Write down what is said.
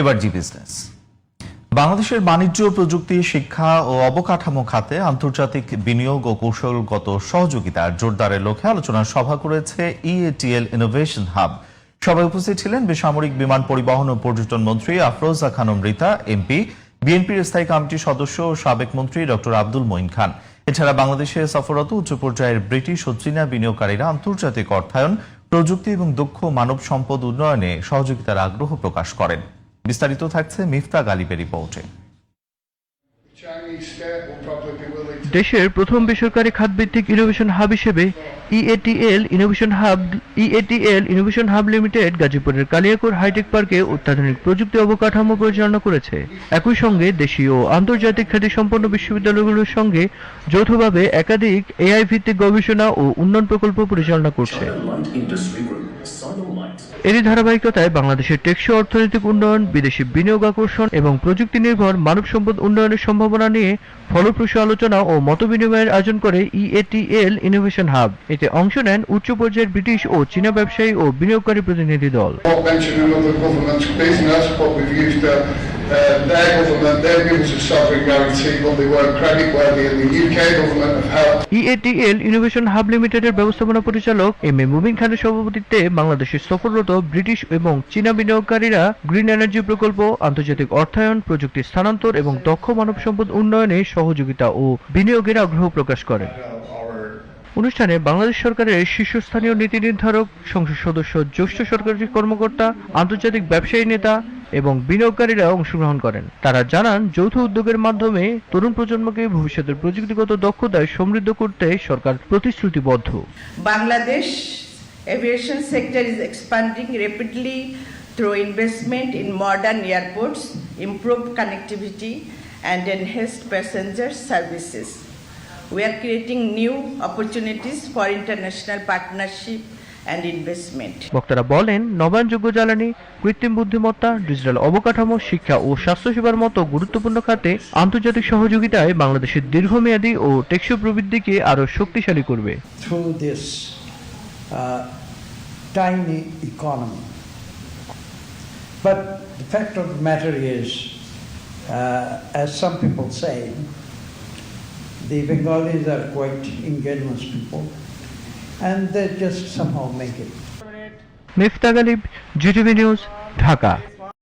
এবার জি বিজনেস। বাংলাদেশের বাণিজ্য, প্রযুক্তি, শিক্ষা ও অবকাঠামো খাতে আন্তর্জাতিক বিনিয়োগ ও কৌশলগত সহযোগিতার জোরদারের লক্ষ্যে আলোচনা সভা করেছে ইএটিএল ইনোভেশন হাব। সভায় উপস্থিত ছিলেন বেসামরিক বিমান পরিবহন ও পর্যটন মন্ত্রী আফরোজা খানম রিতা এমপি, বিএনপির স্থায়ী কমিটির সদস্য ও সাবেক মন্ত্রী ডক্টর আব্দুল মঈন খান। এছাড়া বাংলাদেশে সফররত উচ্চ পর্যায়ের ব্রিটিশ ও চীনা বিনিয়োগকারীরা আন্তর্জাতিক অর্থায়ন, প্রযুক্তি এবং দক্ষ মানব সম্পদ উন্নয়নে সহযোগিতার আগ্রহ প্রকাশ করেন। বিস্তারিত থাকছে মিফতা গালিবের রিপোর্টে। দেশের প্রথম বেসরকারি খাতভিত্তিক ইনোভেশন হাব হিসেবে ইএটিএল ইনোভেশন হাব লিমিটেড গাজীপুরের কালিয়াকৈর হাইটেক পার্কে অত্যাধুনিক প্রযুক্তি অবকাঠামো পরিচালনা করেছে। একই সঙ্গে দেশীয় ও আন্তর্জাতিক খ্যাতিসম্পন্ন বিশ্ববিদ্যালয়গুলোর সঙ্গে যৌথভাবে একাধিক এআই ভিত্তিক গবেষণা ও উন্নয়ন প্রকল্প পরিচালনা করছে। এরই ধারাবাহিকতায় বাংলাদেশের টেকসই অর্থনৈতিক উন্নয়ন, বিদেশি বিনিয়োগ আকর্ষণ এবং প্রযুক্তি নির্ভর মানব সম্পদ উন্নয়নের সম্ভাবনা নিয়ে ফলপ্রসূ আলোচনা ও মতবিনিময়ের আয়োজন করে ইএটিএল ইনোভেশন হাব। এতে অংশ নেন উচ্চ পর্যায়ের ব্রিটিশ ও চীনা ব্যবসায়ী ও বিনিয়োগকারী প্রতিনিধি দল। ইএটিএল ইনোভেশন হাব লিমিটেডের ব্যবস্থাপনা পরিচালক এম.এ. মুবিন খানের সভাপতিত্বে বাংলাদেশের সফররত ব্রিটিশ এবং চীনা বিনিয়োগকারীরা গ্রিন এনার্জি প্রকল্প, আন্তর্জাতিক অর্থায়ন, প্রযুক্তি স্থানান্তর এবং দক্ষ মানব সম্পদ উন্নয়নে সহযোগিতা ও বিনিয়োগের আগ্রহ প্রকাশ করেন। অনুষ্ঠানে বাংলাদেশ সরকারের শীর্ষস্থানীয় নীতি নির্ধারক, সংসদ সদস্য, জ্যেষ্ঠ সরকারি কর্মকর্তা, আন্তর্জাতিক ব্যবসায়ী নেতা এবং বিনিয়োগকারীরা অংশগ্রহণ করেন। তারা জানান, যৌথ উদ্যোগের মাধ্যমে তরুণ প্রজন্মকে ভবিষ্যতের প্রযুক্তিগত দক্ষতায় সমৃদ্ধ করতে সরকার প্রতিশ্রুতিবদ্ধ। Bangladesh aviation sector is expanding rapidly through investment in modern airports, improved connectivity and enhanced passenger services. We are creating new opportunities for international partnership and investment. বক্তারা বলেন, নবায়নযোগ্য জ্বালানি, কৃত্রিম বুদ্ধিমত্তা, ডিজিটাল অবকাঠামো, শিক্ষা ও স্বাস্থ্যসেবার মতো গুরুত্বপূর্ণ খাতে আন্তর্জাতিক সহযোগিতায় বাংলাদেশের দীর্ঘমেয়াদী ও টেকসই প্রবৃদ্ধিকে আরও শক্তিশালী করবে। Through this tiny economy. But the fact of the matter is, as some people say, the Bengalis are quite ingenuous people and they just somehow make it. Miftah Ghalib, GTV news, Dhaka.